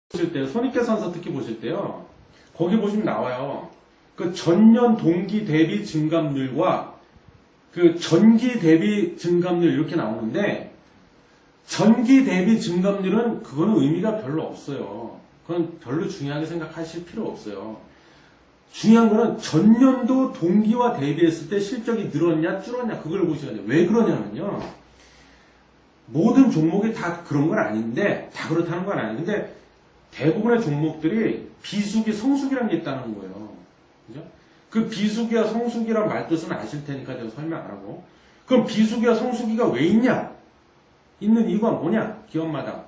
보실 때, 손익계산서 특히 보실 때요, 거기 보시면 나와요. 그 전년 동기 대비 증감률과 그 전기 대비 증감률 이렇게 나오는데, 전기 대비 증감률은 그거는 의미가 별로 없어요. 그건 별로 중요하게 생각하실 필요 없어요. 중요한 거는 전년도 동기와 대비했을 때 실적이 늘었냐 줄었냐 그걸 보셔야 돼요. 왜 그러냐면요. 모든 종목이 다 그런 건 아닌데 다 그렇다는 건 아니에요. 근데 대부분의 종목들이 비수기, 성수기라는 게 있다는 거예요. 그죠? 그 비수기와 성수기란 말뜻은 아실 테니까 제가 설명 안 하고. 그럼 비수기와 성수기가 왜 있냐? 있는 이유가 뭐냐? 기업마다.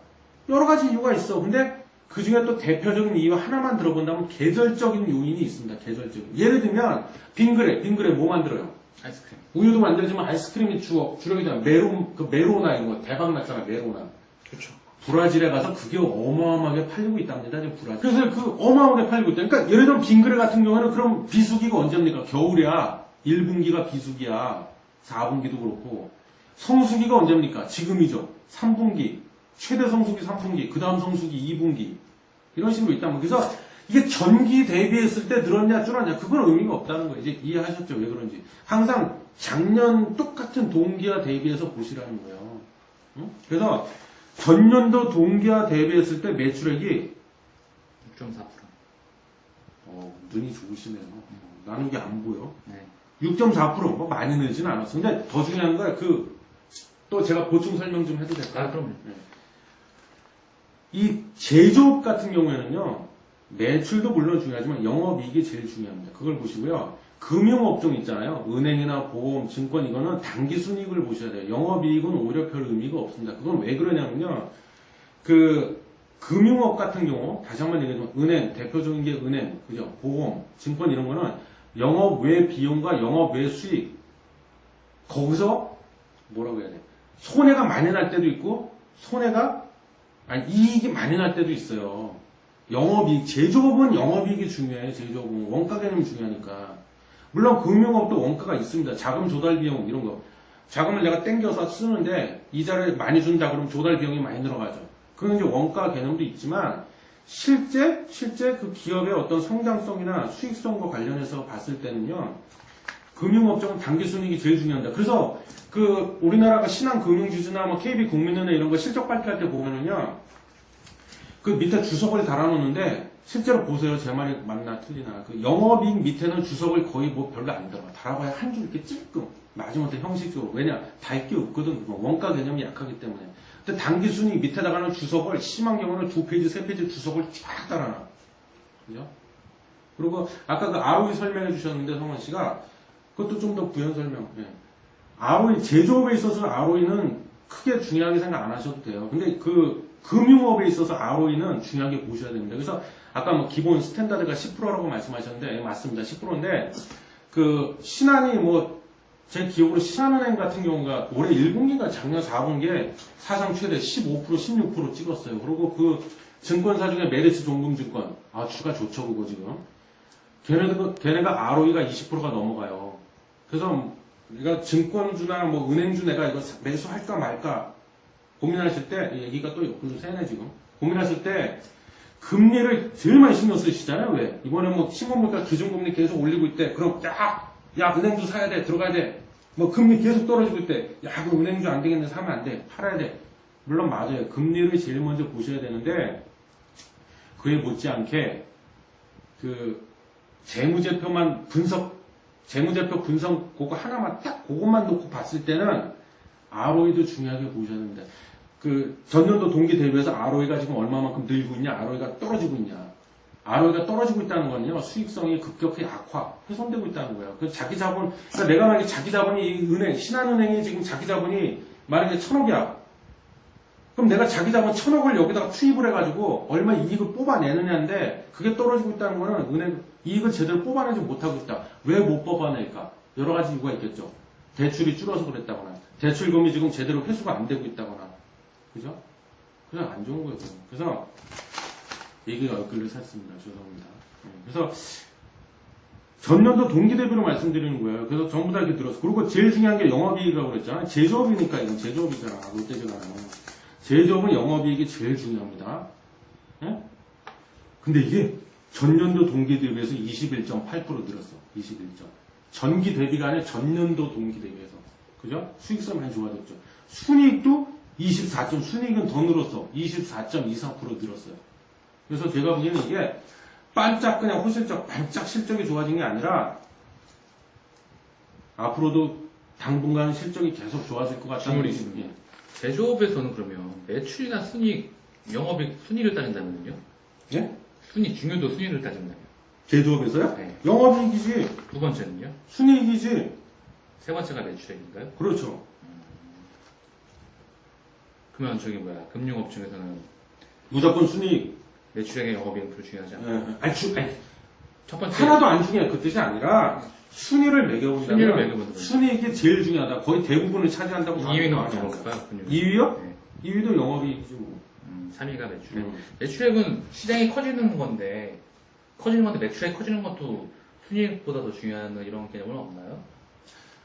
여러 가지 이유가 있어. 근데 그 중에 또 대표적인 이유 하나만 들어본다면 계절적인 요인이 있습니다. 계절적인. 예를 들면 빙그레 뭐 만들어요? 아이스크림. 우유도 만들지만 아이스크림이 주력이잖아. 메로나 이런 거 대박 났잖아. 메로나. 그렇죠. 브라질에 가서 그게 어마어마하게 팔리고 있답니다. 지금 브라질. 그래서 그 어마어마하게 팔리고 있다. 그러니까 예를 들면 빙그레 같은 경우에는 그럼 비수기가 언제입니까? 겨울이야. 1분기가 비수기야. 4분기도 그렇고. 성수기가 언제입니까? 지금이죠. 3분기. 최대 성수기 3분기. 그 다음 성수기 2분기. 이런 식으로 있다면. 그래서 이게 전기 대비했을 때 늘었냐 줄었냐 그건 의미가 없다는 거예요. 이제 이해하셨죠? 왜 그런지. 항상 작년 똑같은 동기와 대비해서 보시라는 거예요. 응? 그래서 전년도 동기와 대비했을 때 매출액이 6.4%. 눈이 좋으시네요. 나는 이게 안 보여. 네. 6.4%뭐 많이 늘지는 않았어. 근데 더 중요한 건 또 제가 보충 설명 좀 해도 될까요? 아, 그럼요. 네. 이 제조업 같은 경우에는요, 매출도 물론 중요하지만 영업이익이 제일 중요합니다. 그걸 보시고요. 금융업종 있잖아요. 은행이나 보험, 증권 이거는 당기순이익을 보셔야 돼요. 영업이익은 오히려 별 의미가 없습니다. 그건 왜 그러냐면요. 그 금융업 같은 경우 다시 한번 얘기하지만 은행, 대표적인 게 은행, 그죠? 보험, 증권 이런 거는 영업 외 비용과 영업 외 수익 거기서 뭐라고 해야 돼? 손해가 많이 날 때도 있고 이익이 많이 날 때도 있어요. 영업이익, 제조업은 영업이익이 중요해요. 제조업은 원가 개념이 중요하니까. 물론 금융업도 원가가 있습니다. 자금 조달 비용 이런 거. 자금을 내가 땡겨서 쓰는데 이자를 많이 준다 그러면 조달 비용이 많이 들어가죠. 그건 이제 원가 개념도 있지만 실제 그 기업의 어떤 성장성이나 수익성과 관련해서 봤을 때는요. 금융업종은 당기순이익이 제일 중요합니다. 그래서 그 우리나라가 신한금융지주나 뭐 KB국민은행 이런 거 실적 발표할 때 보면은요. 그 밑에 주석을 달아놓는데 실제로 보세요. 제 말이 맞나 틀리나. 그 영업이익 밑에는 주석을 거의 뭐 별로 안 달아. 달아봐야 한 줄 이렇게 찔끔. 마지못해 형식적으로. 왜냐? 달 게 없거든. 원가 개념이 약하기 때문에. 근데 당기순이익 밑에다가는 주석을 심한 경우는 2페이지, 3페이지 주석을 쫙 달아놔. 그죠? 그리고 아까 그 ROE 설명해 주셨는데 성원 씨가 그것도 좀 더 부연 설명. 예. ROE, 제조업에 있어서 ROE는 크게 중요하게 생각 안 하셔도 돼요. 근데 그 금융업에 있어서 ROE는 중요하게 보셔야 됩니다. 그래서 아까 뭐 기본 스탠다드가 10%라고 말씀하셨는데, 예, 맞습니다. 10%인데, 그 신한이 뭐, 제 기억으로 신한은행 같은 경우가 올해 1분기가 작년 4분기에 사상 최대 15%, 16% 찍었어요. 그리고 그 증권사 중에 메리츠 종금증권, 주가 좋죠, 그거 지금. 걔네가 ROE가 20%가 넘어가요. 그래서 내가 증권주나 뭐 은행주 내가 이거 매수할까 말까 고민하실 때, 얘기가 또 옆으로 새네 지금. 고민하실 때 금리를 제일 많이 신경 쓰시잖아요. 왜? 이번에 뭐 신문물가 기준금리 계속 올리고 있대. 그럼 야 은행주 사야 돼. 들어가야 돼. 뭐 금리 계속 떨어지고 있대. 그 은행주 안 되겠네. 사면 안 돼. 팔아야 돼. 물론 맞아요. 금리를 제일 먼저 보셔야 되는데 그에 못지않게 그 재무제표 분석 그거 하나만 딱 그것만 놓고 봤을 때는 ROE도 중요하게 보셔야 됩니다. 그 전년도 동기 대비해서 ROE가 지금 얼마만큼 늘고 있냐, ROE가 떨어지고 있냐. ROE가 떨어지고 있다는 건요, 수익성이 급격히 훼손되고 있다는 거예요. 그 자기 자본, 그러니까 내가 만약에 자기 자본이 신한은행이 지금 자기 자본이 만약에 1,000억이야. 그럼 내가 자기 자본 1,000억을 여기다가 투입을 해가지고 얼마 이익을 뽑아내느냐인데 그게 떨어지고 있다는 거는 은행 이익을 제대로 뽑아내지 못하고 있다. 왜 못 뽑아낼까? 여러 가지 이유가 있겠죠. 대출이 줄어서 그랬다거나, 대출금이 지금 제대로 회수가 안 되고 있다거나, 그죠? 그냥 안 좋은 거예요. 그래서 얘기가 엇갈려 샀습니다. 죄송합니다. 그래서 전년도 동기 대비로 말씀드리는 거예요. 그래서 전부 다 이렇게 들었어. 그리고 제일 중요한 게 영업이익이라고 그랬잖아요. 제조업이니까 이건 제조업이잖아. 롯데제과는. 제조업은 영업이익이 제일 중요합니다. 예? 근데 이게 전년도 동기 대비해서 21.8% 늘었어. 21점. 전기 대비가 아니라 전년도 동기 대비해서. 그죠? 수익성 많이 좋아졌죠. 순이익도 24점, 순이익은 더 늘었어. 24.24% 늘었어요. 그래서 제가 보기에는 이게 반짝 그냥 호실적, 반짝 실적이 좋아진 게 아니라 앞으로도 당분간 실적이 계속 좋아질 것 같다는 질문이 있습니다. 제조업에서는 그러면 매출이나 순이익, 영업이익 순위를 따진다면요? 예? 순위, 중요도 순위를 따진다면? 제조업에서요? 네. 영업이익이지, 두 번째는요? 순이익이지. 세 번째가 매출액인가요? 그렇죠. 그러면 저기 뭐야, 금융업 중에서는 무조건 순이익. 매출액의 영업이익은 별로 중요하지 않아요. 아니, 첫 번째 하나도 안 중요해. 그 뜻이 아니라 순위를 순위를 매겨본다면 매겨보는 거죠. 순이익이 제일 중요하다. 거의 대부분을 차지한다고 2위는 봐도 어떤 돼요. 걸까요? 금융. 2위요? 네. 2위도 영업이익이지 뭐. 3위가 매출액. 음. 매출액은 시장이 커지는 건데 매출액 커지는 것도 순이익보다 더 중요한 이런 개념은 없나요?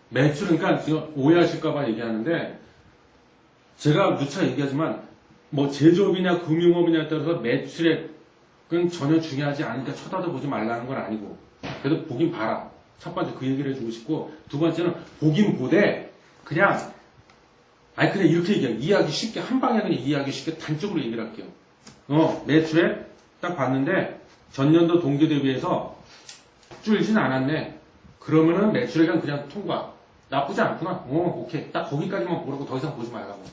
매출, 그러니까 지금 오해하실까봐 얘기하는데 제가 누차 얘기하지만 뭐 제조업이냐 금융업이냐에 따라서 매출액은 전혀 중요하지 않으니까 쳐다도 보지 말라는 건 아니고 그래도 보긴 봐라. 첫 번째 그 얘기를 해주고 싶고 두 번째는 보긴 보되 그냥 이렇게 얘기해요. 이해하기 쉽게 한 방에 그냥 이해하기 쉽게 단적으로 얘기를 할게요. 매출액 딱 봤는데 전년도 동기 대비해서 줄진 않았네. 그러면은 매출액은 그냥 통과. 나쁘지 않구나. 오케이. 딱 거기까지만 보라고 더 이상 보지 말라고.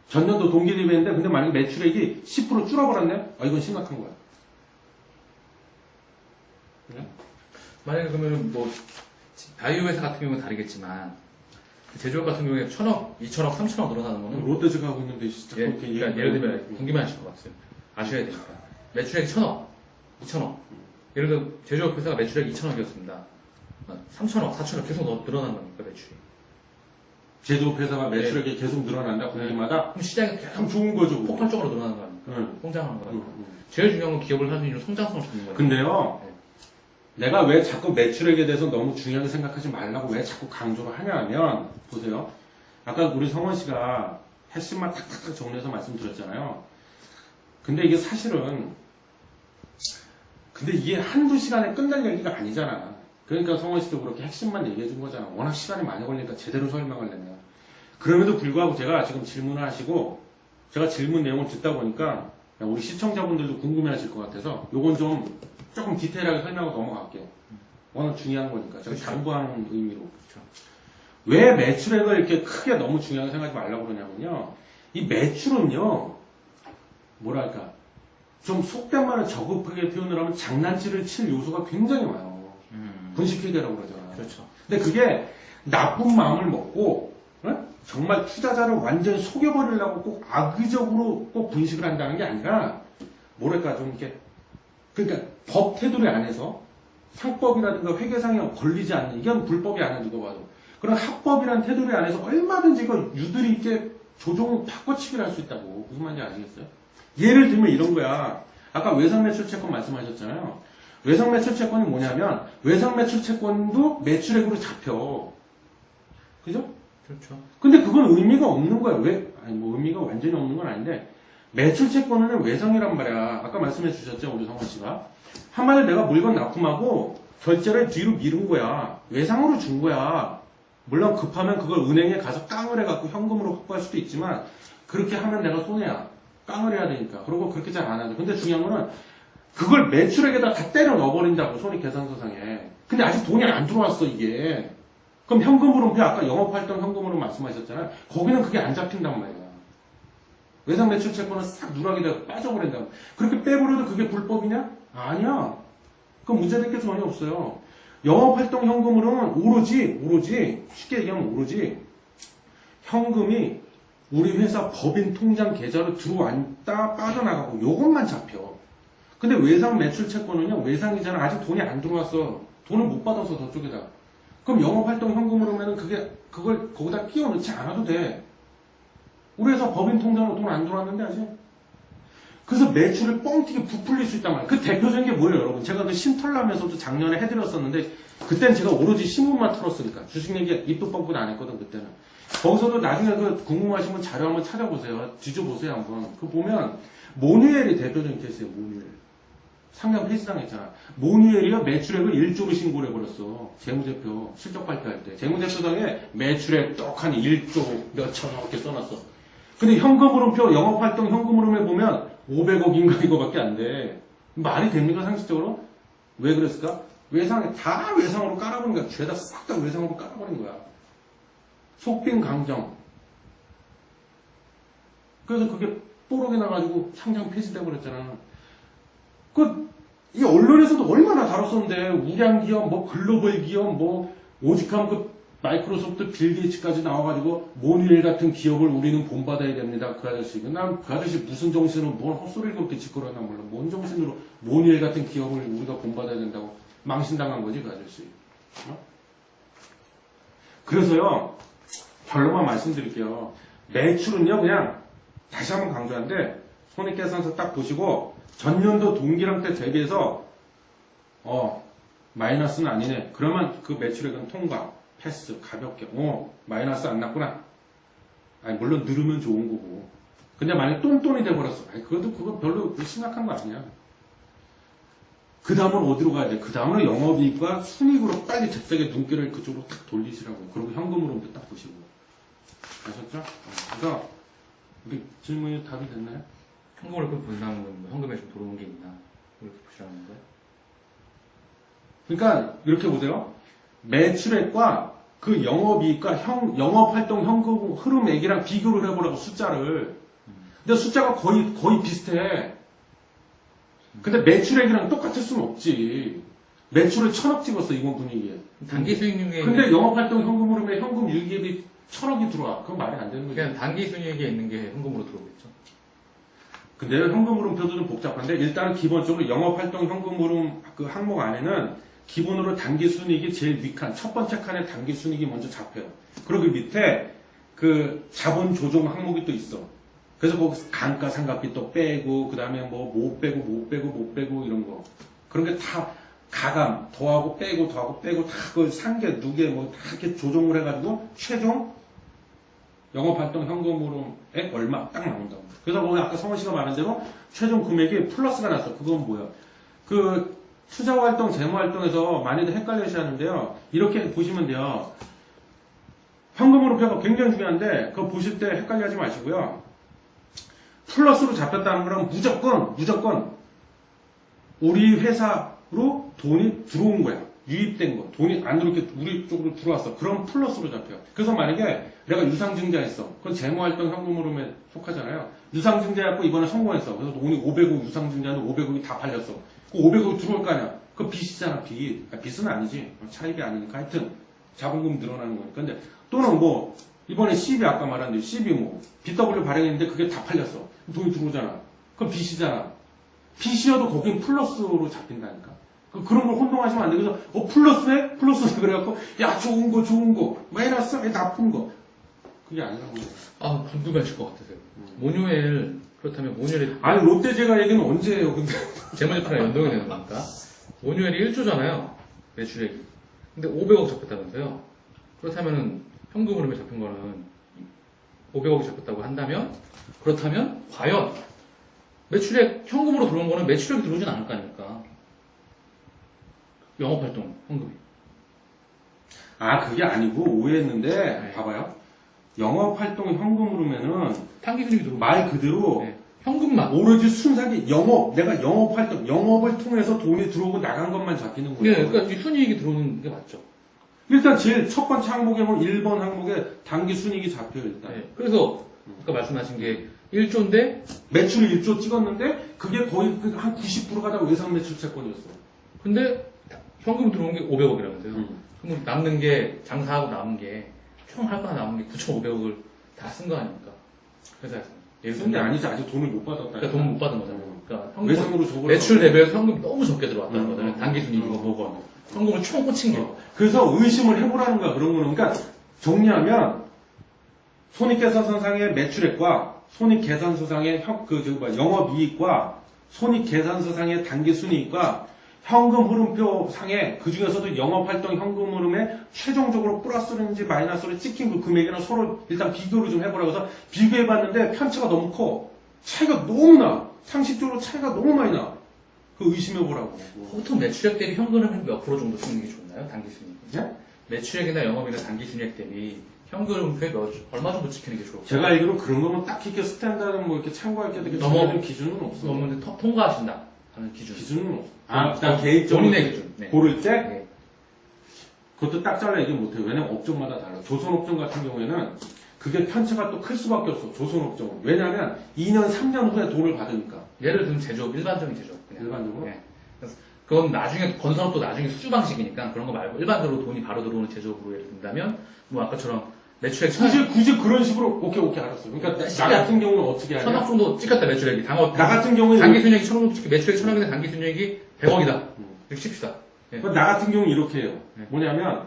전년도 동기 대비했는데 근데 만약에 매출액이 10% 줄어버렸네? 이건 심각한 거야. 그래? 만약에 그러면 뭐 바이오 회사 같은 경우는 다르겠지만 제조업 같은 경우에 1,000억, 2,000억, 3,000억 늘어나는 거는 롯데즈가 하고 있는데 진짜 예, 그렇게 그러니까 예를 들면 궁금해 하실 것 같아요. 아셔야 되니까. 매출액 1,000억, 2,000억. 예를 들어 제조업 회사가 매출액 2,000억이었습니다. 3,000억, 4,000억 계속 늘어난 겁니까 매출이? 제조업 회사가 매출액이 계속 늘어난다 분기마다 그럼 시장이 참 좋은 거죠. 그거. 폭발적으로 늘어나는 거 아닙니까? 응. 성장하는 거 응, 아닙니까? 응. 제일 중요한 건 기업을 하는 이유 성장성을 찾는 거예요. 근데요, 네. 내가 왜 자꾸 매출액에 대해서 너무 중요하게 생각하지 말라고 왜 자꾸 강조를 하냐 하면, 보세요. 아까 우리 성원 씨가 핵심만 탁탁탁 정리해서 말씀드렸잖아요. 근데 이게 사실은, 근데 이게 한두 시간에 끝날 얘기가 아니잖아. 그러니까 성원 씨도 그렇게 핵심만 얘기해 준 거잖아. 워낙 시간이 많이 걸리니까 제대로 설명을 내면. 그럼에도 불구하고 제가 지금 질문을 하시고, 제가 질문 내용을 듣다 보니까, 우리 시청자분들도 궁금해 하실 것 같아서, 요건 조금 디테일하게 설명하고 넘어갈게요. 워낙 중요한 거니까. 제가 그렇죠. 당부하는 의미로. 그렇죠. 왜 매출액을 이렇게 크게 너무 중요하게 생각하지 말라고 그러냐면요. 이 매출은요, 뭐랄까, 좀 속된 말을 저급하게 표현을 하면 장난치를 칠 요소가 굉장히 많아요. 분식회계라고 그러잖아요. 그렇죠. 근데 그게 나쁜 마음을 먹고, 정말 투자자를 완전히 속여버리려고 꼭 악의적으로 꼭 분식을 한다는 게 아니라, 뭐랄까, 좀 이렇게, 그러니까 법 테두리 안에서 상법이라든가 회계상에 걸리지 않는, 이건 불법이 아니야, 누가 봐도. 그런 합법이라는 테두리 안에서 얼마든지 이거 유들이 있게 조종을 바꿔치기를 할 수 있다고. 무슨 말인지 아시겠어요? 예를 들면 이런 거야. 아까 외상매출채권 말씀하셨잖아요. 외상매출채권이 뭐냐면, 외상매출채권도 매출액으로 잡혀. 그죠? 그렇죠. 근데 그건 의미가 없는 거야. 왜? 뭐 의미가 완전히 없는 건 아닌데, 매출채권은 외상이란 말이야. 아까 말씀해 주셨죠, 우리 성원 씨가. 한마디로 내가 물건 납품하고 결제를 뒤로 미룬 거야. 외상으로 준 거야. 물론 급하면 그걸 은행에 가서 깡을 해갖고 현금으로 확보할 수도 있지만, 그렇게 하면 내가 손해야. 깡을 해야 되니까. 그리고 그렇게 잘 안 하죠. 근데 중요한 거는, 그걸 매출액에다 다 때려 넣어버린다고, 손익계산서상에. 근데 아직 돈이 안 들어왔어, 이게. 그럼 현금으로, 아까 영업활동 현금으로 말씀하셨잖아요. 거기는 그게 안 잡힌단 말이야. 외상매출채권은 싹 누락이 되고 빠져버린다고. 그렇게 빼버려도 그게 불법이냐? 아니야. 그건 문제될 게 전혀 없어요. 영업활동 현금으로는 오로지, 쉽게 얘기하면 오로지, 현금이 우리 회사 법인 통장 계좌로 들어왔다 빠져나가고 요것만 잡혀. 근데 외상 매출 채권은요, 외상이잖아. 아직 돈이 안 들어왔어. 돈을 못 받아서 저쪽에다. 그럼 영업활동 현금으로면은 그걸 거기다 끼워 넣지 않아도 돼. 우리 회사 법인 통장으로 돈 안 들어왔는데 아직. 그래서 매출을 뻥튀기 부풀릴 수 있단 말이에요. 그 대표적인 게 뭐예요, 여러분? 제가 그 신털남에서도 작년에 해드렸었는데, 그때는 제가 오로지 신문만 틀었으니까. 주식 얘기 입도 뻥끗 안 했거든, 그때는. 거기서도 나중에 그 궁금하신 분 자료 한번 찾아보세요. 뒤져보세요, 한번. 그거 보면, 모뉴엘이 대표적인 케이스예요, 모뉴엘. 상장 폐지당했잖아. 모뉴엘이가 매출액을 1조로 신고를 해버렸어. 재무제표 실적 발표할 때. 재무제표상에 매출액 떡하니 1조 몇천억 이렇게 써놨어. 근데 현금흐름표 영업활동 현금흐름에 보면 500억인가 이거밖에 안 돼. 말이 됩니까 상식적으로? 왜 그랬을까? 다 외상으로 깔아버린 거야. 죄다 싹 다 외상으로 깔아버린 거야. 속빈 강정. 그래서 그게 뽀록이 나가지고 상장 폐지돼 버렸잖아. 이 언론에서도 얼마나 다뤘었는데, 우량 기업, 뭐 글로벌 기업, 뭐 오직하면 마이크로소프트 빌 게이츠까지 나와가지고 모뉴엘 같은 기업을 우리는 본받아야 됩니다. 그 아저씨. 난 그 아저씨 무슨 정신으로 뭘 헛소리를 그렇게 짓거렸나 몰라. 뭔 정신으로 모뉴엘 같은 기업을 우리가 본받아야 된다고 망신당한 거지, 그 아저씨. 어? 그래서요, 결론만 말씀드릴게요. 매출은요, 그냥 다시 한번 강조하는데, 손익계산서 딱 보시고, 전년도 동기랑 때 대비해서, 마이너스는 아니네. 그러면 그 매출액은 통과. 패스, 가볍게. 마이너스 안 났구나. 아니, 물론 늘으면 좋은 거고. 근데 만약에 똔똔이 돼버렸어. 아니, 그거 별로 심각한 거 아니야. 그 다음은 어디로 가야 돼? 그 다음은 영업이익과 순이익으로 빨리 잽싸게 눈길을 그쪽으로 딱 돌리시라고. 그리고 현금으로 딱 보시고. 아셨죠? 그래서, 우리 질문이 답이 됐나요? 현금을 그 분담은 뭐 현금에 좀 들어오는 게 있나? 이렇게 보시라는 거예요? 그러니까, 이렇게 보세요. 매출액과 그 영업이익과 영업활동 현금 흐름액이랑 비교를 해보라고 숫자를. 근데 숫자가 거의 비슷해. 근데 매출액이랑 똑같을 수는 없지. 매출을 1,000억 찍었어, 이번 분위기에. 단기 수익률에. 근데 영업활동 현금 흐름에 현금 유기액이 1,000억이 들어와. 그건 말이 안 되는 거지. 그냥 단기 수익에 있는 게 현금으로 들어오겠죠. 근데 현금 흐름표도 좀 복잡한데, 일단은 기본적으로 영업활동 현금 흐름 그 항목 안에는 기본으로 단기 순이익이 제일 윗칸, 첫 번째 칸에 단기 순이익이 먼저 잡혀요. 그리고 그 밑에 그 자본 조정 항목이 또 있어. 그래서 거기서 감가 상각비 또 빼고, 그 다음에 뭐 못 빼고 이런 거. 그런 게 다 가감, 더하고 빼고 다 그 상계, 누계 뭐 다 이렇게 조정을 해가지고 최종 영업활동 현금흐름액 얼마 딱 나온다고. 그래서 거기 아까 성원 씨가 말한 대로 최종 금액이 플러스가 났어. 그건 뭐야? 그 투자활동, 재무활동에서 많이들 헷갈려시 하는데요. 이렇게 보시면 돼요. 현금흐름표가 굉장히 중요한데, 그거 보실 때 헷갈려 하지 마시고요. 플러스로 잡혔다는 거는 무조건 우리 회사로 돈이 들어온 거야. 유입된 거. 돈이 안으로 이렇게 우리 쪽으로 들어왔어. 그럼 플러스로 잡혀. 그래서 만약에 내가 유상증자 했어. 그건 재무활동 현금흐름에 속하잖아요. 유상증자 했고 이번에 성공했어. 그래서 돈이 500억 유상증자는 500억이 다 팔렸어. 그 500억 들어올 거 아니야. 그거 빚이잖아, 빚. 빚은 아니지. 차익이 아니니까. 하여튼, 자본금 늘어나는 거니까. 근데, 또는 뭐, 이번에 CB 아까 말한 대로 CB 뭐, BW 발행했는데 그게 다 팔렸어. 돈이 들어오잖아. 그럼 빚이잖아. 빚이어도 거긴 플러스로 잡힌다니까. 그런 걸 혼동하시면 안 돼. 그래서, 플러스네? 플러스네. 그래갖고, 야, 좋은 거. 마이너스, 나쁜 거. 그게 아니라고. 아, 궁금하실 것 같으세요. 모뉴엘, 그렇다면 모뉴엘이. 아니, 롯데제가 얘기는 언제 해요, 근데. 재무제표랑 연동이 되는 거니까. 모뉴엘이 1조잖아요. 매출액이. 근데 500억 잡혔다면서요. 그렇다면은 현금 흐름에 잡힌 거는 500억이 잡혔다고 한다면, 그렇다면 과연 매출액 현금으로 들어온 거는 매출액이 들어오진 않을 거 아닙니까? 영업활동 현금이. 아, 그게 아니고 오해했는데, 네. 봐봐요. 영업활동 현금 흐름에는 단기 순이익이 들어오고 말 그대로 네. 현금만. 오로지 순삭이 내가 영업활동, 영업을 통해서 돈이 들어오고 나간 것만 잡히는 거예요. 네, 그러니까 이 순이익이 들어오는 게 맞죠. 일단 제일 첫 번째 항목에 보면 1번 항목에 단기 순이익이 잡혀요, 일단. 네. 그래서 아까 말씀하신 게 1조인데 매출이 1조 찍었는데 그게 거의 한 90%가 다 외상 매출 채권이었어. 근데 현금 들어온 게 500억이라면서요. 그럼 남는 게 장사하고 남은 게 총 할 거 남은 게 9,500억을 다 쓴 거 아닙니까? 회사에서. 쓴 게 아니지, 아직 돈을 못 받았다. 그러니까 돈 못 받은 거잖아요. 그러니까 현금, 외상으로 줘버려. 매출 대비해서 현금이 너무 적게 들어왔다는 거잖아요. 음. 단기 순이익이고 뭐고. 현금을 총 꽂힌 게. 그래서 의심을 해보라는 거야, 그런 거는. 그러니까 정리하면 손익계산서상의 매출액과 손익계산서상의 영업이익과 손익계산서상의 단기 순이익과 현금 흐름표 상에 그 중에서도 영업활동 현금 흐름에 최종적으로 플러스인지 마이너스로 찍힌 그 금액이랑 서로 일단 비교를 좀 해보라고 해서 비교해봤는데 편차가 너무 커. 차이가 너무 나. 상식적으로 차이가 너무 많이 나. 그 의심해보라고. 보통 매출액 대비 현금은 몇 프로 정도 쓰는 게 좋나요? 단기 순이익. 예? 매출액이나 영업이익 단기 순이익 대비 현금표에 얼마 정도 지키는 게 좋을까요? 제가 알기로 그런 거면 딱히 이렇게 스탠다드 뭐 이렇게 참고할 게 되게 정해진 기준은 없어요. 너무 통과하신다 하는 기준. 기준은 없어. 나 개인적으로 본인의 기준. 네. 고를 때 네. 그것도 딱 잘라 얘기 못해요. 왜냐면 업종마다 달라. 조선업종 같은 경우에는 그게 편차가 또 클 수밖에 없어. 조선업종은. 왜냐면 2년, 3년 후에 돈을 받으니까. 예를 들면 제조업, 일반적인 제조업. 그냥. 일반적으로? 네. 그래서 그건 나중에, 건설업도 나중에 수주 방식이니까 그런 거 말고 일반적으로 돈이 바로 들어오는 제조업으로 예를 든다면, 뭐 아까처럼 매출액 굳이 그런 식으로, 오케이, 알았어. 그러니까 나 같은 경우는 어떻게 하냐. 1,000억 정도 찍혔다, 매출액이. 나 같은 경우는 단기 순이익이 1,000억 정도 찍혀, 매출액이 1,000억인데 단기 순이익이 100억이다. 이렇게 칩시다. 네. 나 같은 경우는 이렇게 해요. 네. 뭐냐면,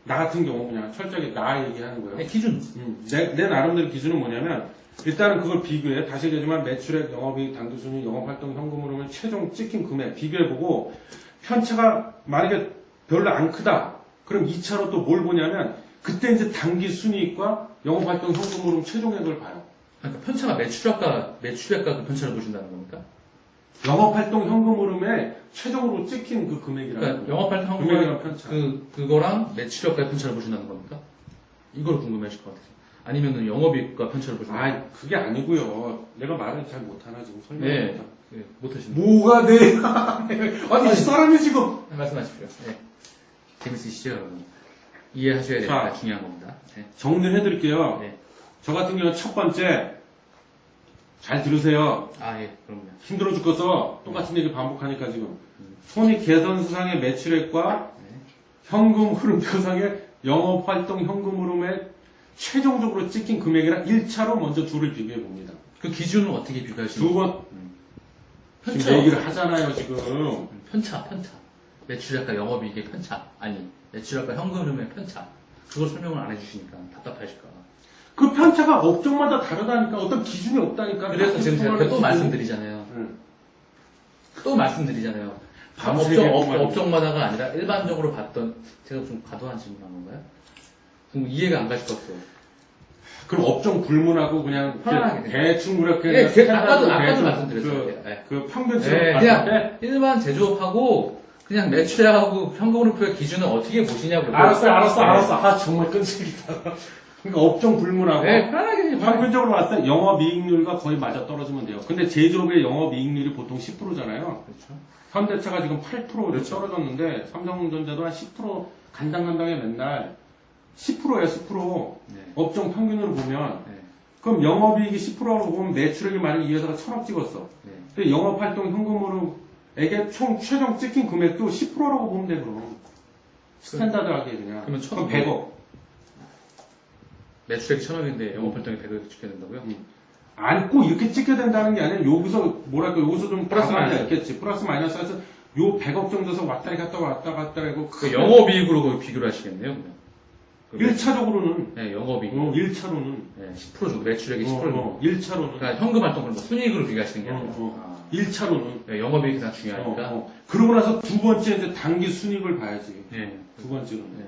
나 같은 경우 그냥 철저하게 나 얘기하는 거예요. 네, 기준. 내 나름대로 기준은 뭐냐면, 일단은 그걸 비교해. 다시 얘기하지만 매출액, 영업이익, 단기순이익, 영업활동 현금으로는 최종 찍힌 금액 비교해보고, 편차가 만약에 별로 안 크다. 그럼 2차로 또 뭘 보냐면, 그때 이제 단기순이익과 영업활동 현금으로 최종액을 봐요. 그러니까 편차가 매출액과 그 편차를 보신다는 겁니까? 영업활동 현금 흐름에 최종으로 찍힌 그 금액이라는 그러니까 거예요. 영업활동 금액이랑 현금을 편차. 그거랑 매출액과의 편차를 보신다는 겁니까? 이걸 궁금해하실 것 같아요. 아니면은 영업이익과 편차를 보신다는 겁니까? 그게 아니고요. 내가 말을 잘 못하나 지금 설명을 네. 못하. 네, 못하시는 뭐가 돼? 아니 이 사람이 지금 말씀하십시오. 네. 재밌으시죠, 여러분? 이해하셔야 됩니다. 중요한 겁니다. 네. 정리를 해드릴게요. 네. 저 같은 경우는 첫 번째 잘 들으세요. 예, 그럼요. 힘들어 죽겠어. 똑같은 얘기 반복하니까 지금 손익 계산서상의 매출액과 네. 현금 흐름표상의 영업활동 현금 흐름에 최종적으로 찍힌 금액이랑 1차로 먼저 둘을 비교해 봅니다. 그 기준을 어떻게 비교하시는 두 번, 편차. 지금 얘기를 하잖아요, 지금. 편차. 매출액과 영업이익의 편차. 아니, 매출액과 현금 흐름의 편차. 그걸 설명을 안 해주시니까 답답하실까. 그 편차가 업종마다 다르다니까, 어떤 기준이 없다니까. 그래서 지금 제가 또 기준. 말씀드리잖아요. 응. 또 말씀드리잖아요. 밤새 업종마다가 아니라 일반적으로 봤던, 제가 좀 과도한 질문한 건가요? 좀 이해가 안 가실 것 같아요. 그럼 업종 불문하고 그냥 편안하게 대충 그렇게. 네, 아까도 대충 말씀드렸잖아요. 그 평균치로 네, 봤을 때. 그냥 일반 제조업하고 그냥 매출하고 현금흐름표의 기준을 어떻게 보시냐고. 알았어. 정말 끈질기다. 그러니까 업종 불문하고. 네, 편하게. 평균적으로 봤을 때 영업이익률과 거의 맞아 떨어지면 돼요. 근데 제조업의 영업이익률이 보통 10%잖아요. 그렇죠. 현대차가 지금 8% 그렇죠. 떨어졌는데 삼성전자도 한 10% 간당간당해 맨날 10%야 10%. 네. 업종 평균으로 보면 네. 그럼 영업이익이 10%라고 보면 매출액이 만약에 이 회사가 1,000억 찍었어. 네. 근데 영업활동 현금으로에게 총 최종 찍힌 금액도 10%라고 보면 돼 그럼. 스탠다드하게 그냥. 그러면 그럼 100억. 매출액이 1,000억인데 영업활동이 100억 찍혀야 된다고요? 아니 꼭 이렇게 찍혀야 된다는 게 아니라 여기서 뭐랄까 여기서 좀 플러스 마이너스. 있겠지. 플러스 마이너스 해서 요 100억 정도에서 왔다리 갔다 하고 그 영업이익으로 비교를 하시겠네요, 그러면. 1차적으로는 네, 영업이익. 1차로는 네, 10% 정도, 매출액이 10% 정도. 1차로는 그러니까 현금 활동을 뭐 순이익으로 비교하시는 게 아니라. 1차로는 네, 영업이익이 다 중요하니까. 그러고 나서 두 번째 이제 단기 순익을 봐야지. 네. 두 번째로는. 네.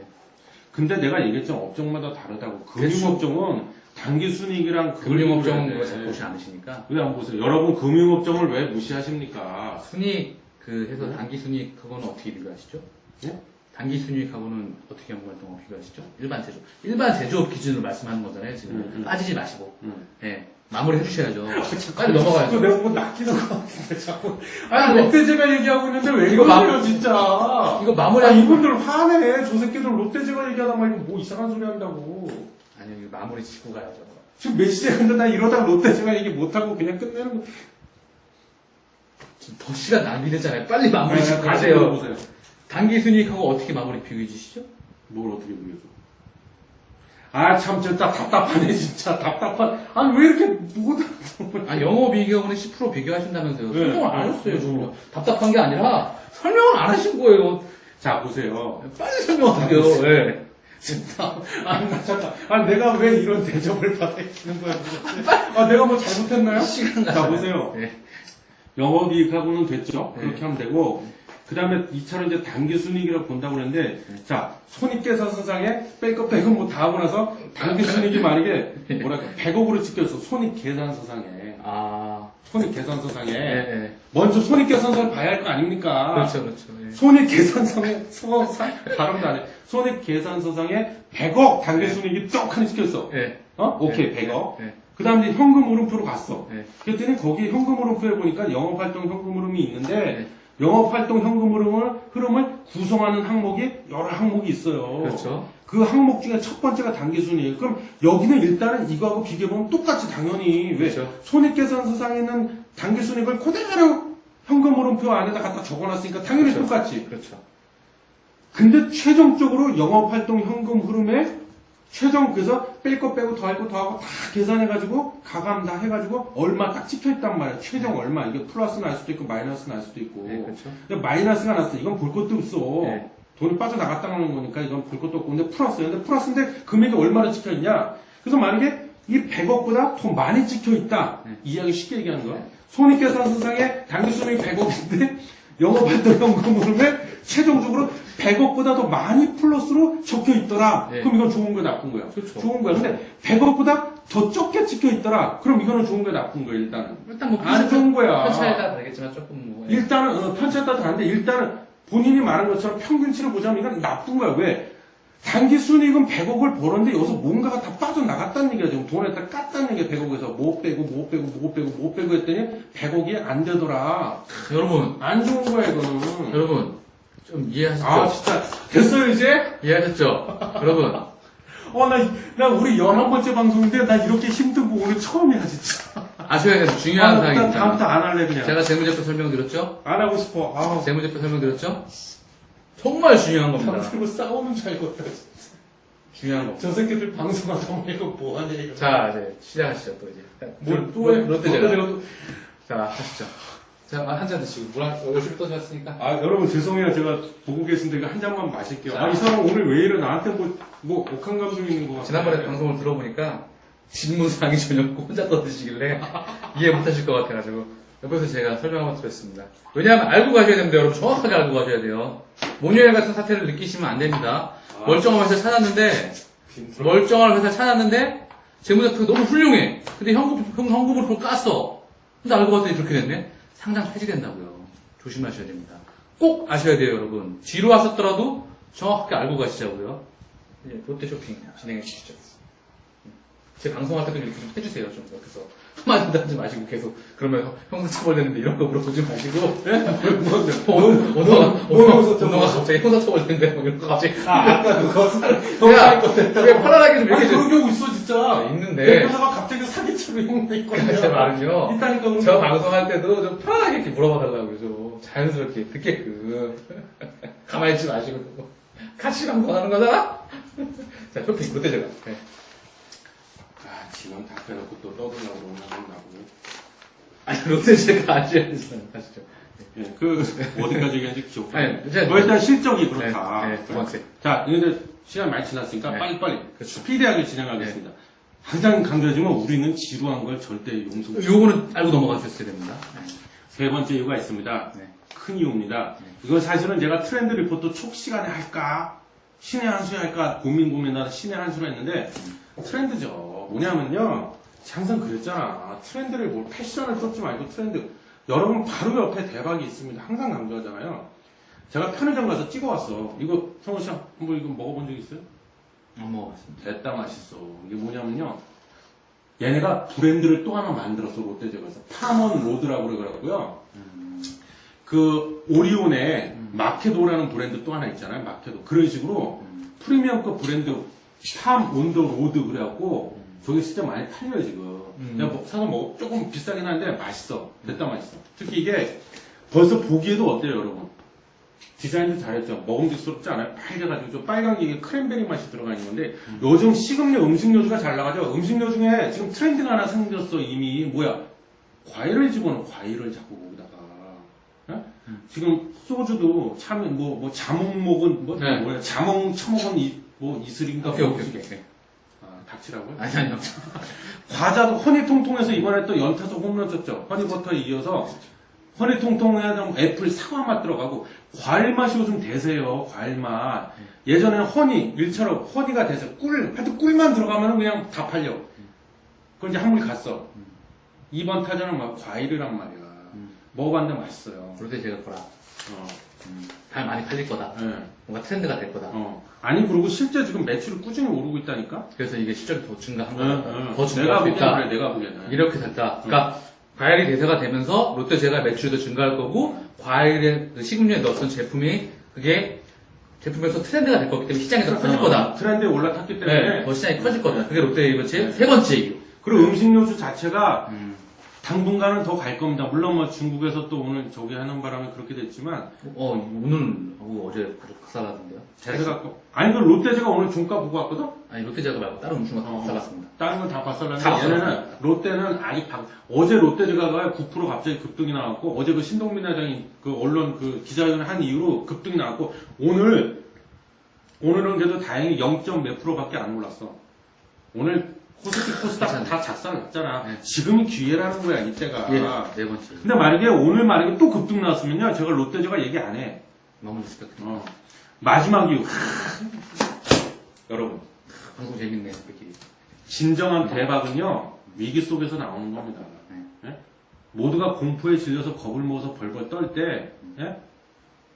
근데 내가 얘기했잖아. 업종마다 다르다고. 대충. 금융업종은 단기 순익이랑 금융업종은 그걸 잘 보지 않으시니까. 왜 안 보세요? 여러분 금융업종을 왜 무시하십니까? 순이익, 해서 단기 순이익하고는 어떻게 비교하시죠? 네? 단기 순이익하고는 어떻게 현금 활동하고 비교하시죠? 일반 제조업 기준으로 말씀하는 거잖아요, 지금. 빠지지 마시고. 네. 마무리 해주셔야죠. 빨리 넘어가야죠. 내가 보고 낚이는 것 같은데, 자꾸. 아니, 롯데제가 얘기하고 있는데 왜 이거 그러세요, 진짜. 이거 마무리 이분들 화내. 저 새끼들 롯데제가 얘기하다 말고 뭐 이상한 소리 한다고. 아니요, 이거 마무리 짓고 가야죠. 지금 몇 시에 근데 나 이러다가 롯데제가 얘기 못하고 그냥 끝내는 거. 지금 더 시간 낭비되잖아요. 빨리 마무리 짓고 다시 가세요. 보세요. 단기 순이익하고 어떻게 마무리 비교해 주시죠? 뭘 어떻게 보여줘? 참, 진짜 답답하네, 진짜. 답답한. 아니, 왜 이렇게 못, 영업이익하고는 10% 비교하신다면서요. 네. 설명을 안 하셨어요, 지금. 답답한 게 아니라 설명을 안 하신 거예요. 자, 보세요. 빨리 설명하세요. 네. 진짜. 나 잠깐. 내가 왜 이런 대접을 받아야되는 거야, 도대체. 내가 뭐 잘못했나요? 시간 자, 보세요. 네. 영업이익하고는 됐죠? 네. 그렇게 하면 되고. 그 다음에 2차로 이제 단기순이익이라고 본다고 그랬는데, 자, 손익계산서상에 뺄 거 빼고 뭐 다 하고 나서 단기순이익이 만약에 뭐랄까, 100억으로 찍혔어. 손익계산서상에. 아, 손익계산서상에. 예. 먼저 손익계산서를 봐야 할 거 아닙니까? 그렇죠. 예. 손익계산서상에, 발음도 안 해. 손익계산서상에 100억 단기순이익이 떡하니 찍혔어. 예. 오케이, 100억. 예. 그 다음에 이제 현금 흐름표로 갔어. 예. 그랬더니 거기 현금 흐름표에 보니까 영업활동 현금 흐름이 있는데, 예. 영업활동 현금 흐름을 구성하는 항목이 여러 항목이 있어요. 그렇죠. 그 항목 중에 첫 번째가 단기순이에요. 그럼 여기는 일단은 이거하고 비교해보면 똑같이 당연히 왜 그렇죠. 손익계산서상에 있는 단기순이익을 그대로 현금 흐름표 안에다 갖다 적어놨으니까 당연히 그렇죠. 똑같지. 그렇죠. 근데 최종적으로 영업활동 현금 흐름에 그래서 뺄 거 빼고 더할 거 더하고 다 계산해가지고 가감 다 해가지고 얼마 딱 찍혀있단 말이야. 최종 얼마. 이게 플러스 날 수도 있고 마이너스 날 수도 있고. 네, 그렇죠. 근데 마이너스가 났어. 이건 볼 것도 없어. 네. 돈이 빠져나갔다는 거니까 이건 볼 것도 없고. 근데 플러스야. 근데 플러스인데 금액이 얼마나 찍혀있냐. 그래서 만약에 이 100억보다 더 많이 찍혀있다. 네. 이야기 쉽게 얘기하는 거야. 네. 손익계산서상에 단기순이익 100억인데 영업활동 현금 흐름에 최종적으로 100억보다 더 많이 플러스로 적혀 있더라. 네. 그럼 이건 좋은 거야, 나쁜 거야? 그렇죠. 좋은 거야. 근데 100억보다 더 적게 찍혀 있더라. 그럼 이거는 좋은 거야, 나쁜 거야, 일단은? 일단 뭐 안 좋은 거야. 편차에 따라 다르겠지만 조금 뭐 예. 일단은 편차에 따라 다른데 일단은 본인이 말한 것처럼 평균치를 보자면 이건 나쁜 거야. 왜? 단기 순이익은 100억을 벌었는데 여기서 뭔가가 다 빠져나갔다는 얘기야. 지금 돈에다 깠다는 얘기야. 100억에서 뭐 빼고 했더니 100억이 안 되더라. 여러분, 안 좋은 거야, 이거는. 여러분 좀 이해하시죠? 아, 진짜. 됐어요, 이제? 이해하셨죠? 여러분, 나 우리 11번째 방송인데, 나 이렇게 힘든 거 오늘 처음이야, 진짜. 아셔야 되는 중요한 나 사항입니다. 다음부터 안 할래, 그냥. 제가 재무제표 설명드렸죠? 안 하고 싶어. 아우. 재무제표 설명드렸죠? 정말 중요한 겁니다. 방송으로 싸우는 줄 알겠다. 중요한 거. 저 새끼들 방송하다 말고 뭐 하냐, 이거. 자, 이제 시작하시죠, 또 이제. 또 해? 롯데제가. 롯데제가 자, 하시죠. 자, 한 잔 드시고, 물 열심히 떠셨으니까. 아, 여러분, 죄송해요. 제가 보고 계신데, 이거 한 잔만 마실게요. 자. 아, 이 사람 오늘 왜 이래? 나한테 옥한 감정 있는 거 같아. 지난번에 방송을 들어보니까 직무사항이 전혀 없고 혼자 떠드시길래 이해 못하실 것 같아가지고 옆에서 제가 설명 한번 드렸습니다. 왜냐하면 알고 가셔야 됩니다. 여러분 정확하게 알고 가셔야 돼요. 모녀회 같은 사태를 느끼시면 안 됩니다. 멀쩡한 회사 찾았는데 멀쩡한 회사 찾았는데 재무제표가 너무 훌륭해. 근데 현금으로 그걸 깠어. 근데 알고 봤더니 그렇게 됐네. 상장 폐지된다고요. 조심하셔야 됩니다. 꼭 아셔야 돼요, 여러분. 뒤로 하셨더라도 정확하게 알고 가시자고요. 이제 롯데쇼핑 진행해 주시죠. 제 방송할 때도 이렇게 좀 해주세요. 좀 옆에서 한마디도 하지 마시고 계속 그러면 형사처벌 되는데 이런 거 물어보지 마시고 오너가 갑자기 형사처벌 되는데 뭐 이런 거 갑자기 아까 그거 왜 편안하게 좀 이렇게 그런 경우 있어, 진짜. 있는데 회사가 갑자기 사기치고 형도 있거든요. 제 말은요. 있다니까, 그런 저 거. 방송할 때도 좀 편안하게 이렇게 물어봐달라고 좀 자연스럽게 듣게끔 가만히 있지 마시고 같이 방송하는 거잖아. 자 쇼핑 롯데제가. 네. 아, 지금 다 빼놓고 또 떠들려고 그러나고. 아니 롯데제가 아시아에서 하시죠. 예, 어디까지 얘기한지 기억 안 아니, 나요. 이제- 뭐 일단 실적이 그렇다. 네, 두 번째. 자, 이제 시간 많이 지났으니까 네. 빨리빨리 그렇죠. 스피디하게 진행하겠습니다. 항상 강조하지만 우리는 지루한 걸 절대 용서하지 요거는 알고 넘어가셨어야 됩니다. 네. 세 번째 이유가 있습니다. 네. 큰 이유입니다. 네. 이건 사실은 제가 트렌드 리포트 촉 시간에 할까, 신의 한 수에 할까 고민하다 신의 한 수로 했는데 트렌드죠. 뭐냐면요. 항상 그랬잖아. 트렌드를 패션을 쫓지 말고 트렌드. 여러분 바로 옆에 대박이 있습니다. 항상 강조하잖아요. 제가 편의점 가서 찍어왔어. 이거 성우 씨 한번 이거 먹어본 적 있어요? 안 먹어봤습니다. 됐다 맛있어. 이게 뭐냐면요. 얘네가 브랜드를 또 하나 만들었어. 롯데제과에서 파먼 로드라고 그러더라고요. 그 오리온의 마케도라는 브랜드 또 하나 있잖아요. 마케도. 그런 식으로 프리미엄급 브랜드 팜 온더 로드 그래갖고 저게 진짜 많이 팔려요 지금. 내가 사서 조금 비싸긴 한데 맛있어. 됐다 맛있어. 특히 이게 벌써 보기에도 어때요 여러분? 디자인도 잘했죠. 먹음직스럽지 않아요? 빨개가지고 좀 빨간 게 이게 크랜베리 맛이 들어가 있는 건데 요즘 식음료 음식료주가 잘 나가죠. 음식료 중에 지금 트렌드가 하나 생겼어 이미. 뭐야? 과일을 집어넣어. 과일을 자꾸 거기다가. 어? 지금 소주도 참 자몽 먹은 네. 뭐야? 자몽 처먹은 이슬인가 오케이. 아, 닥치라고요? 아니요. 과자도 허니통통해서 이번에 또 연타석 홈런 쳤죠. 허니버터에 이어서 허니통통해야 애플 사과 맛 들어가고 과일 맛이 요즘 대세요. 과일 맛. 예전에는 허니 일처럼 허니가 대세. 하여튼 꿀만 들어가면 그냥 다 팔려. 그건 이제 한물이 갔어. 이번 타자는 막 과일이란 말이야. 먹어봤는데 맛있어요. 롯데제가 거라. 어. 잘 많이 팔릴 거다. 예. 뭔가 트렌드가 될 거다. 아니 그리고 실제 지금 매출이 꾸준히 오르고 있다니까. 그래서 이게 실적이 더 증가한 응, 거다. 응. 더 내가 증가할 수 보기에는 있다. 그래, 내가 보기에는. 이렇게 됐다. 그러니까 과일이 대세가 되면서 롯데제가 매출도 증가할 거고 과일에 그 식음료에 넣었던 제품이 그게 제품에서 트렌드가 될 거기 때문에 시장이 더 커질 거다. 트렌드에 올라탔기 때문에. 네, 더 시장이 커질 거다. 그게 롯데이버츠의 세 번째 이유. 그리고 음식료수 자체가 당분간은 더 갈 겁니다. 물론 뭐 중국에서 또 오늘 저기 하는 바람에 그렇게 됐지만. 오늘 어제 박살났는데요. 자세가 아니 그 롯데제가 오늘 종가 보고 왔거든? 아니 롯데제가 말고 다른 음식만 박살났습니다. 다른 건 다 다 박살났는데 박살났어요. 얘네는 롯데는 아직 어제 롯데제가 9% 갑자기 급등이 나왔고 어제 그 신동민 회장이 그 언론 그 기자회견을 한 이후로 급등이 나왔고 오늘은 그래도 다행히 0. 몇 %밖에 안 올랐어. 오늘 코스닥 다 작살났잖아. 네. 지금이 기회라는 거야 이때가. 예, 네 번째. 근데 만약에 오늘 또 급등 나왔으면요 제가 롯데제가 얘기 안 해. 너무 리스펙트. 마지막 이유. 여러분 방송 재밌네요, 우리끼리. 진정한 대박은요 위기 속에서 나오는 겁니다. 예? 모두가 공포에 질려서 겁을 먹어서 벌벌 떨 때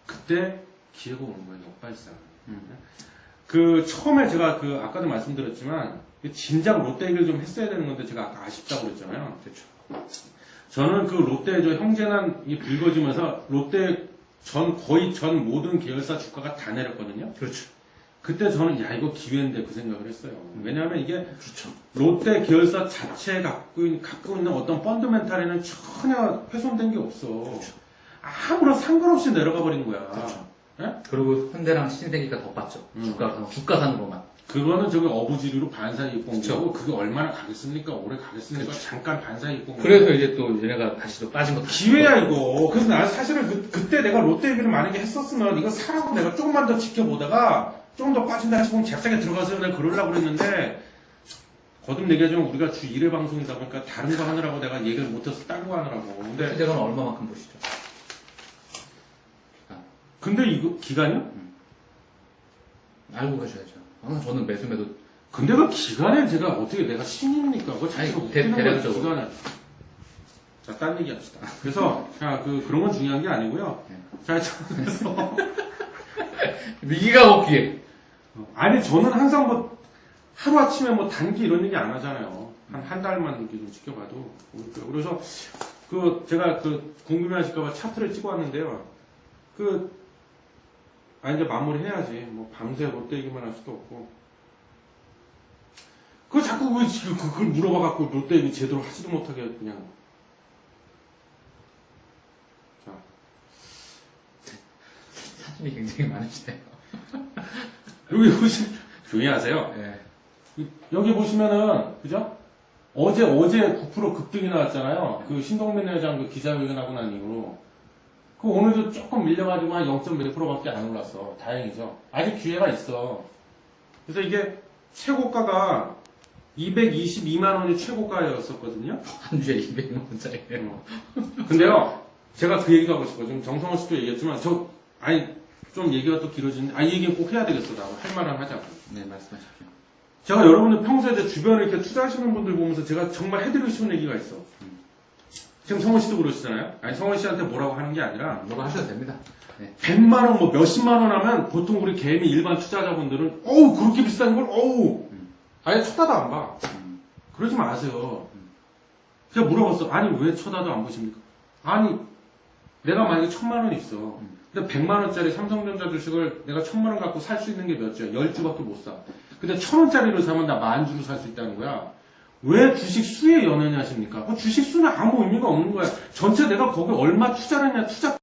그때 기회가 오는 거예요. 역발상. 그 처음에 제가 그 아까도 말씀드렸지만 진작 롯데 얘기를 좀 했어야 되는 건데 제가 아까 아쉽다고 그랬잖아요. 그렇죠. 저는 그 롯데 저 형제난이 불거지면서 롯데 거의 전 모든 계열사 주가가 다 내렸거든요. 그렇죠. 그때 저는 야 이거 기회인데 그 생각을 했어요. 왜냐하면 이게 그렇죠. 롯데 계열사 자체에 갖고 있는 어떤 펀더멘탈에는 전혀 훼손된 게 없어. 그렇죠. 아무런 상관없이 내려가 버린 거야. 그렇죠. 예? 그리고 현대랑 신세계가 더 빠져. 주가산으로만. 그거는 저기 어부지리로 반사이익 그쵸. 공개고 그게 얼마나 가겠습니까? 오래 가겠습니까? 그쵸. 잠깐 반사이익 공개. 그래서 이제 또 얘네가 다시 또 빠진 것도 기회야 이거. 그래서 나는 사실은 그때 내가 롯데 얘기를 만약에 했었으면 이거 사라고 내가 조금만 더 지켜보다가 조금 더 빠진다 싶으면 잽싸게 들어가서 내가 그러려고 그랬는데 거듭 얘기하자면 우리가 주 1회 방송이다 보니까 다른 거 하느라고 내가 얘기를 못해서 딴 거 하느라고. 현대가는 얼마만큼 보시죠? 근데 이거 기간이요? 알고 가셔야죠. 항상 저는 매수매도 근데 그 기간에 제가 어떻게 내가 신입니까? 그거 자체가 아니, 웃기는 거야, 대략적으로. 기간에. 자, 딴 얘기 합시다. 그래서, 자, 그런 건 중요한 게 아니고요. 자, 그래서. 위기가 없기에. 아니, 저는 항상 뭐, 하루아침에 뭐 단기 이런 얘기 안 하잖아요. 한 달만 이렇게 좀 지켜봐도. 그래서, 제가 궁금해 하실까봐 차트를 찍어 왔는데요. 이제 마무리 해야지. 뭐, 밤새 롯데 얘기만 할 수도 없고. 그거 자꾸 왜 지금 그걸 물어봐갖고 롯데 얘기 제대로 하지도 못하게 그냥. 자. 사진이 굉장히 많으시네요. 여기 보시면, 조용히 하세요. 네. 여기 보시면은, 그죠? 어제 9% 급등이 나왔잖아요. 그 신동민 회장 그 기자회견하고 난 이후로. 그 오늘도 조금 밀려가지고 한 0. 몇 %밖에 안 올랐어. 다행이죠. 아직 기회가 있어. 그래서 이게 최고가가 222만원이 최고가였었거든요. 한 주에 200만 원짜리예요. 근데요, 제가 그 얘기도 하고 싶어요. 지금 정성호 씨도 얘기했지만, 좀 얘기가 또 길어지는데, 이 얘기는 꼭 해야 되겠어. 나도 할 만한 하자고. 네, 말씀하십시오. 제가 여러분들 평소에 제 주변에 이렇게 투자하시는 분들 보면서 제가 정말 해드리고 싶은 얘기가 있어. 지금 성원 씨도 그러시잖아요? 아니, 성원 씨한테 뭐라고 하는 게 아니라, 뭐가 하셔도 됩니다. 네. 100만원, 뭐 몇십만원 하면 보통 우리 개미 일반 투자자분들은, 어우, 그렇게 비싼 걸, 어우, 아예 쳐다도 안 봐. 그러지 마세요. 제가 물어봤어. 아니, 왜 쳐다도 안 보십니까? 아니, 내가 만약에 1000만원 있어. 근데 100만원짜리 삼성전자 주식을 내가 1000만원 갖고 살 수 있는 게 몇 주야? 10주밖에 못 사. 근데 1000원짜리로 사면 나 10,000주로 살 수 있다는 거야. 왜 주식 수에 연연하십니까? 주식 수는 아무 의미가 없는 거야. 전체 내가 거기 얼마 투자를 했냐, 투자